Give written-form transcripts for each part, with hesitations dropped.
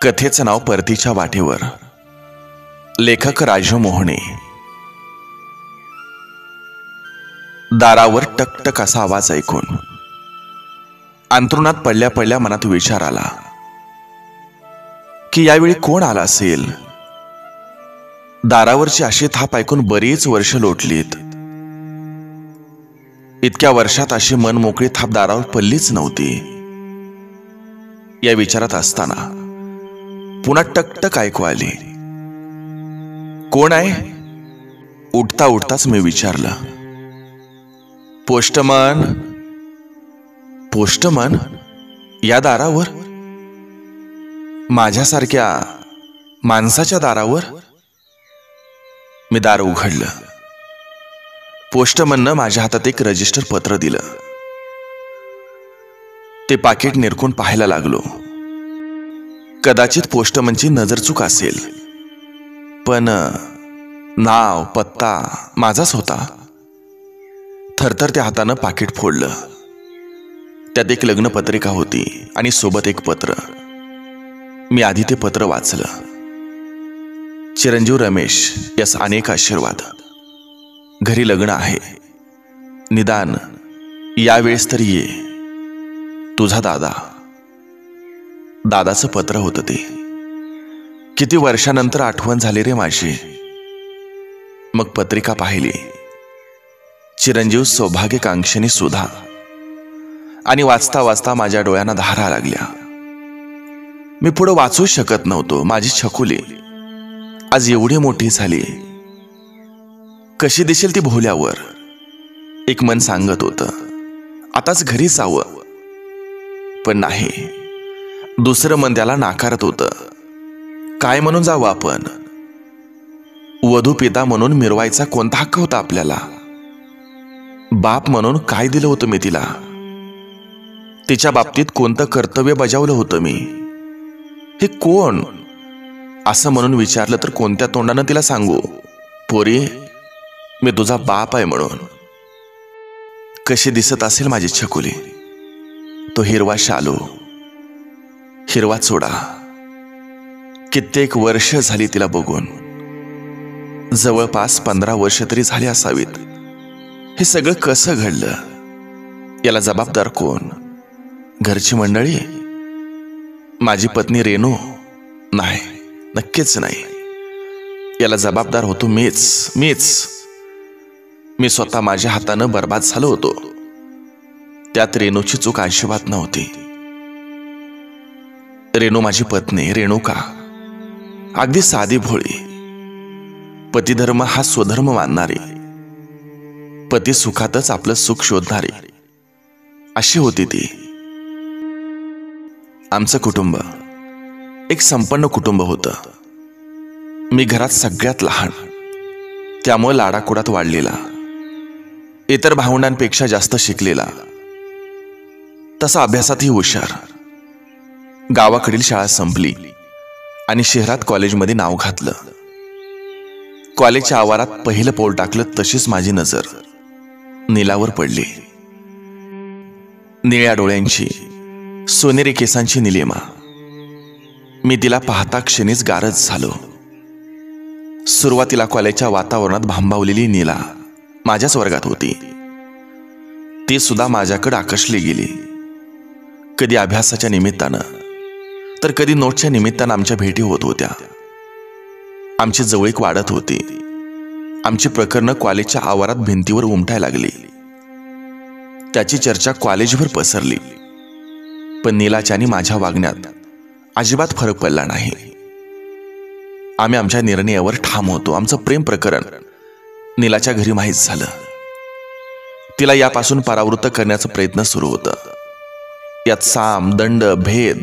कथेचं नाव परतीच्या वाटेवर. लेखक राजू मोहने. दारावर टकटक असा आवाज ऐकून अंतरुणात पडल्या पडल्या मनात विचार आला की यावेळी कोण आला असेल. दारावरची अशी थाप ऐकून बरीच वर्ष लोटलीत. इतक्या वर्षात अशी मनमोकळी थाप दारावर पडलीच नव्हती. या विचारात असताना पुन्हा टकटक ऐकू आली. कोण आहे? उठता उठताच मी विचारलं. पोस्टमन. पोस्टमन या दारावर? माझ्यासारख्या माणसाच्या दारावर? मी दार उघडलं. पोस्टमननं माझ्या हातात एक रजिस्टर पत्र दिलं. ते पाकिट निरखून पाहायला लागलो. कदाचित पोस्टमनची नजरचूक असेल, पण नाव पत्ता माझाच होता. थरथरत्या हातानं पाकिट फोडलं. त्यात एक लग्नपत्रिका होती आणि सोबत एक पत्र. मी आधी ते पत्र वाचलं. चिरंजीव रमेश यास अनेक आशीर्वाद. घरी लग्न आहे. निदान यावेळेस तरी ये. तुझा दादा. दादाचं पत्र होतं ते. किती वर्षानंतर आठवण झाली रे माझी. मग पत्रिका पाहिली. चिरंजीव सौभाग्यकांक्षिणी सुधा. आणि वाचता वाचता माझ्या डोळ्यांना धारा लागल्या. मी पुढे वाचू शकत नव्हतो. माझी छकुली आज एवढी मोठी झाली. कशी दिसेल ती भोवल्यावर? एक मन सांगत होतं आताच घरी जावं, पण नाही. दुसरं मन त्याला नाकारत होतं. काय म्हणून जावं आपण? वधू पिता म्हणून मिरवायचा कोणता हक्क होता आपल्याला? बाप म्हणून काय दिलं होतं मी तिला? तिच्या बाबतीत कोणतं कर्तव्य बजावलं होतं मी? हे कोण असं म्हणून विचारलं तर कोणत्या तोंडानं तिला सांगू, पोरी मी तुझा बाप आहे म्हणून? कशी दिसत असेल माझी छकुली. तो हिरवा शालू, हिरवा चोडा. कित्येक वर्ष झाली तिला बघून. जवळपास 15 वर्ष तरी झाली असावीत. हे सगळं कसं घडलं? याला जबाबदार कोण? घरची मंडळी? माझी पत्नी रेणू? नाही, नक्कीच नाही. याला जबाबदार होतो मीच. मी स्वतः माझ्या हातानं बर्बाद झालो होतो. त्यात रेणूची चूक अजिबात नव्हती. रेणू माझी पत्नी, रेणुका अगदी साधी भोळी. पतिधर्म हा स्वधर्म मानणारी, पती सुखातच आपलं सुख शोधणारी अशी होती ती. आमचं कुटुंब एक संपन्न कुटुंब होतं. मी घरात सगळ्यात लहान, त्यामुळे लाडाकुडात वाढलेला. इतर भावंडांपेक्षा जास्त शिकलेला. तसा अभ्यासातही हुशार. गावाकडील शाळा संपली आणि शहरात कॉलेजमध्ये नाव घातलं. कॉलेजच्या आवारात पहिलं पाऊल टाकलं तशीच माझी नजर नीलावर पडली. निळ्या डोळ्यांची, सोनेरी केसांची निलिमा. मी तिला पाहता क्षणीच गारज झालो. सुरुवातीला कॉलेजच्या वातावरणात भांबावलेली नीला माझ्याच वर्गात होती. ती सुद्धा माझ्याकडे आकर्षली गेली. कधी अभ्यासाच्या निमित्तानं तर कधी नोटच्या निमित्तानं आमच्या भेटी होत होत्या. आमची जवळीक वाढत होती. आमची प्रकरणं कॉलेजच्या आवारात भिंतीवर उमटायला लागली. त्याची चर्चा कॉलेजभर पसरली. पण नीलाच्या आणि माझ्या वागण्यात अजिबात फरक पडला नाही. आम्ही आमच्या निर्णयावर ठाम होतो. आमचं प्रेम प्रकरण नीलाच्या घरी माहीत झालं. तिला यापासून परावृत्त करण्याचा प्रयत्न सुरू होता. यात साम, दंड, भेद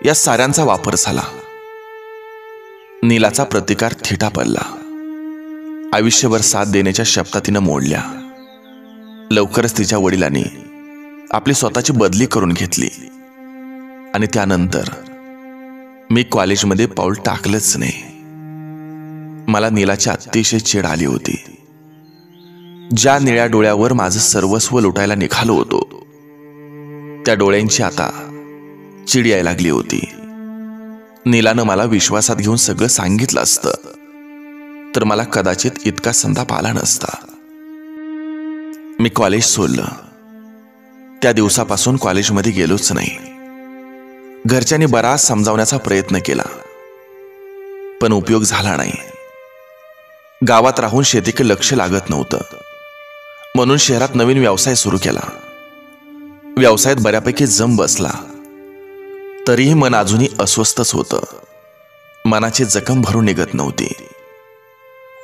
या साऱ्यांचा वापर झाला. नीलाचा प्रतिकार थिटा पडला. आयुष्यभर साथ देण्याच्या शपथा तिनं मोडल्या. लवकरच तिच्या वडिलांनी आपली स्वतःची बदली करून घेतली आणि त्यानंतर मी कॉलेजमध्ये पाऊल टाकलंच नाही. मला नीलाची अतिशय चीड आली होती. ज्या निळ्या डोळ्यावर माझं सर्वस्व लुटायला निघालो होतो त्या डोळ्यांची आता चिड यायला लागली होती. नीलानं मला विश्वासात घेऊन सगळं सांगितलं असतं तर मला कदाचित इतका संताप आला नसता. मी कॉलेज सोडलं. त्या दिवसापासून कॉलेजमध्ये गेलोच नाही. घरच्यांनी बराच समजावण्याचा प्रयत्न केला पण उपयोग झाला नाही. गावात राहून शेतीकडे लक्ष लागत नव्हतं म्हणून शहरात नवीन व्यवसाय सुरू केला. व्यवसायात बऱ्यापैकी जम बसला तरीही मन अजूनही अस्वस्थच होतं. मनाची जखम भरून निघत नव्हती.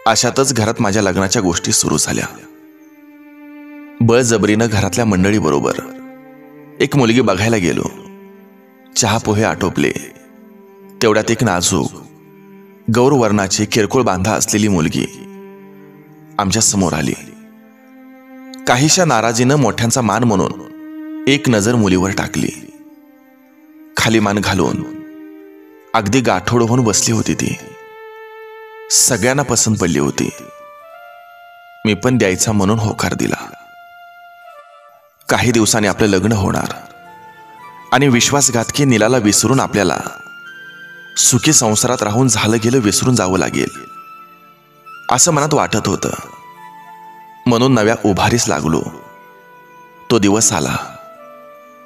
अशातच घरात माझ्या लग्नाच्या गोष्टी सुरू झाल्या. बळजबरीनं घरातल्या मंडळीबरोबर एक मुलगी बघायला गेलो. चहा पोहे आटोपले तेवढ्यात एक नाजूक गौरवर्णाची किरकोळ बांधा असलेली मुलगी आमच्या समोर आली. काहीशा नाराजीनं मोठ्यांचा मान म्हणून एक नजर मुलीवर टाकली. खाली मान घालून अगदी गाठोड होऊन बसली होती ती. सगळ्यांना पसंत पडली होती. मी पण द्यायचा म्हणून होकार दिला. काही दिवसांनी आपलं लग्न होणार आणि विश्वासघातकी नीलाला विसरून आपल्याला सुखी संसारात राहून झालं गेलं विसरून जावं लागेल असं मनात वाटत होतं. म्हणून नव्या उभारीस लागलो. तो दिवस आला.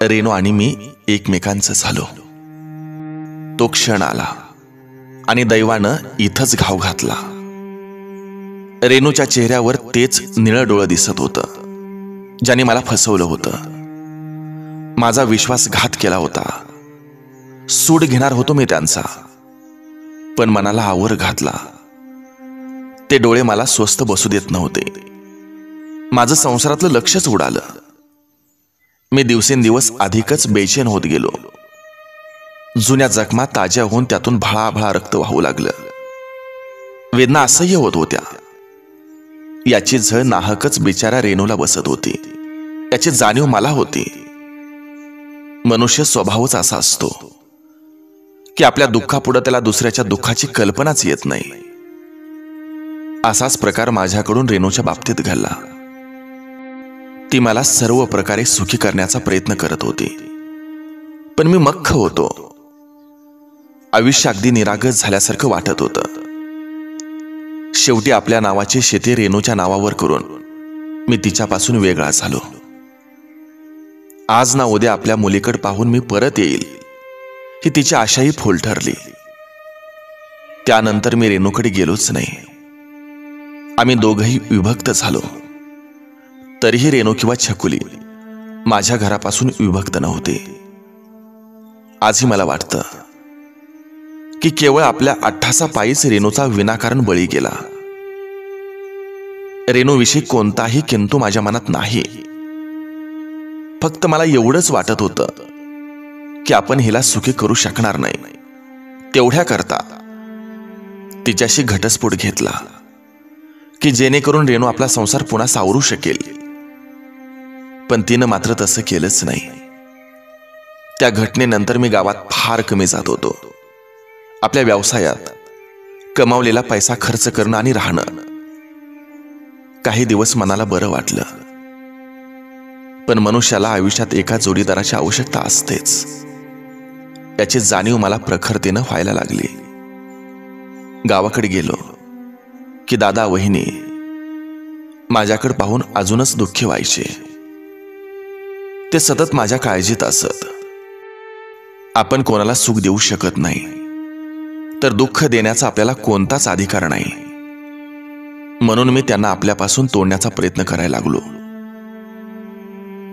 रेणू आणि मी एकमेकांचं झालो. तो क्षण आला आणि दैवानं इथंच घाव घातला. रेणूच्या चेहऱ्यावर तेच निळं डोळं दिसत होतं ज्याने मला फसवलं होतं. माझा विश्वासघात केला होता. सूड घेणार होतो मी त्यांचा पण मनाला आवर घातला. ते डोळे मला स्वस्थ बसू देत नव्हते. माझं संसारातलं लक्षच उडालं. मी दिवसेंदिवस अधिकच बेचैन होत गेलो. जुन्या जखमा ताज्या होऊन त्यातून भळाभळा रक्त वाहू लागलं. वेदना असह्य होत होत्या. याची झळ नाहकच बिचाऱ्या रेणूला बसत होती. याची जाणीव मला होती. मनुष्य स्वभावच असा असतो की आपल्या दुःखापुढे त्याला दुसऱ्याच्या दुःखाची कल्पनाच येत नाही. असाच प्रकार माझ्याकडून रेणूच्या बाबतीत घडला. ती मला सर्व प्रकारे सुखी करण्याचा प्रयत्न करत होती पण मी मख्ख होतो. आयुष्य अगदी निरागस झाल्यासारखं वाटत होतं. शेवटी आपल्या नावाची शेती रेणूच्या नावावर करून मी तिच्यापासून वेगळा झालो. आज ना उद्या आपल्या मुलीकडे पाहून मी परत येईल ही तिची आशाही फोल ठरली. त्यानंतर मी रेणूकडे गेलोच नाही. आम्ही दोघंही विभक्त झालो. तरीही रेणू किंवा छकुली माझ्या घरापासून विभक्त नव्हते. आजही मला वाटतं की केवळ आपल्या अट्ठासापायीच रेणूचा विनाकारण बळी गेला. रेणूविषयी कोणताही किंतु माझ्या मनात नाही. फक्त मला एवढंच वाटत होतं की आपण हिला सुखी करू शकणार नाही. तेवढ्या करता तिच्याशी घटस्फोट घेतला की जेणेकरून रेणू आपला संसार पुन्हा सावरू शकेल. पण तिनं मात्र तसं केलंच नाही. त्या घटनेनंतर मी गावात फार कमी जात होतो. आपल्या व्यवसायात कमावलेला पैसा खर्च करणं आणि राहणं. काही दिवस मनाला बरं वाटलं पण मनुष्याला आयुष्यात एका जोडीदाराची आवश्यकता असतेच याची जाणीव मला प्रखरतेनं व्हायला लागली. गावाकडे गेलो की दादा वहिनी माझ्याकडे पाहून अजूनच दुःखी व्हायचे. ते सतत माझ्या काळजीत असत. आपण कोणाला सुख देऊ शकत नाही तर दुःख देण्याचा आपल्याला कोणताच अधिकार नाही. म्हणून मी त्यांना आपल्यापासून तोडण्याचा प्रयत्न करायला लागलो.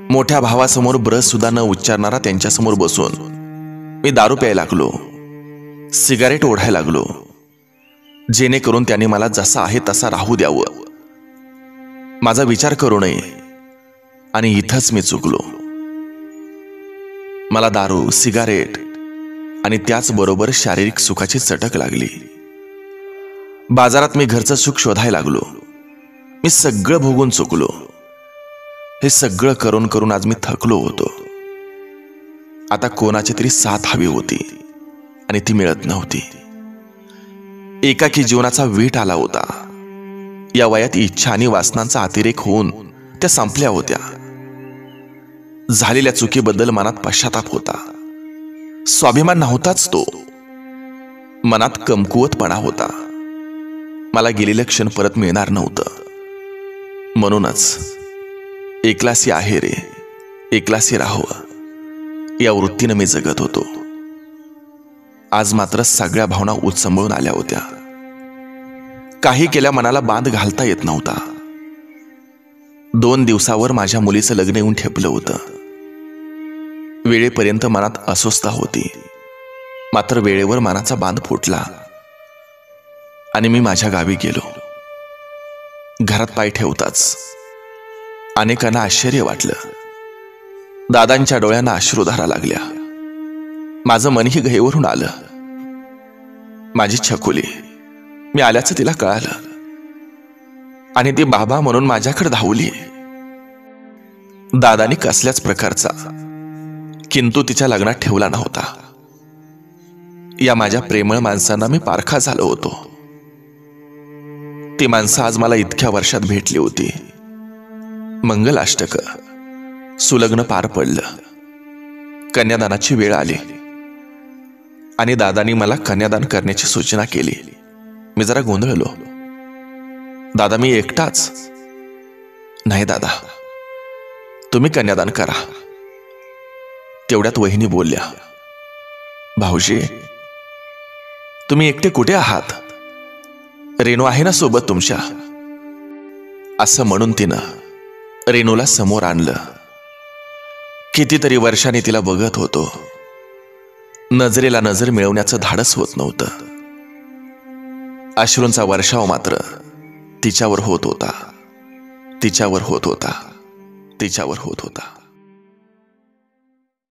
मोठ्या भावासमोर ब्रश सुद्धा न उच्चारणारा त्यांच्यासमोर बसून मी दारू प्यायला लागलो. सिगारेट ओढायला लागलो जेणेकरून त्यांनी मला जसा आहे तसा राहू द्यावं. माझा विचार करू नये आणि इथंच मी चुकलो. मला दारू, सिगारेट आणि त्याचबरोबर शारीरिक सुखाची चटक लागली. बाजारात मी घरचं सुख शोधायला लागलो. मी सगळं भोगून चुकलो. हे सगळं करून करून आज मी थकलो होतो. आता कोणाची तरी साथ हवी होती आणि ती मिळत नव्हती. एकाकी जीवनाचा वीट आला होता. या वयात इच्छा आणि वासनांचा अतिरेक होऊन त्या संपल्या होत्या. झालेल्या चुकीबद्दल मनात पश्चाताप होता. स्वाभिमान नव्हताच तो. मनात कमकुवतपणा होता. मला गेलेलं क्षण परत मिळणार नव्हतं. म्हणूनच एकलासी आहे रे, एकलासी राहावं या वृत्तीनं मी जगत होतो. आज मात्र सगळ्या भावना उचंबळून आल्या होत्या. काही केल्या मनाला बांध घालता येत नव्हता. 2 दिवसावर माझ्या मुलीचं लग्न येऊन ठेपलं होतं. वेळेपर्यंत मनात अस्वस्थता होती. मात्र वेळेवर मनाचा बांध फुटला आणि मी माझ्या गावी गेलो. घरात पाय ठेवताच अनेकांना आश्चर्य वाटलं. दादांच्या डोळ्यांना अश्रुधारा लागल्या. माझं मनही गहेवरून आलं. माझी छकुली, मी आल्याचं तिला कळालं आणि ती बाबा म्हणून माझ्याकडे धावली. दादानी कसल्याच प्रकारचा किंतु तिच्या लग्नात ठेवला नव्हता. या माझ्या प्रेमळ माणसांना मी पारखा झालो होतो. ती माणसं आज मला इतक्या वर्षात भेटली होती. मंगलाष्टक, सुलग्न पार पडलं. कन्यादानाची वेळ आली आणि दादानी मला कन्यादान करण्याची सूचना केली. मी जरा गोंधळलो. दादा, मी एकटाच? नाही दादा, तुम्ही कन्यादान करा. तेवढ्यात वहिनी बोलल्या, भाऊजी, तुम्ही एकटे कुठे आहात? रेणू आहे ना सोबत तुमच्या? असं म्हणून तिनं रेणूला समोर आणलं. कितीतरी वर्षांनी तिला बघत होतो. नजरेला नजर मिळवण्याचं धाडस होत नव्हतं. अश्रूंचा वर्षाव मात्र तिच्यावर होत होता, तिच्यावर होत होता, तिच्यावर होत होता.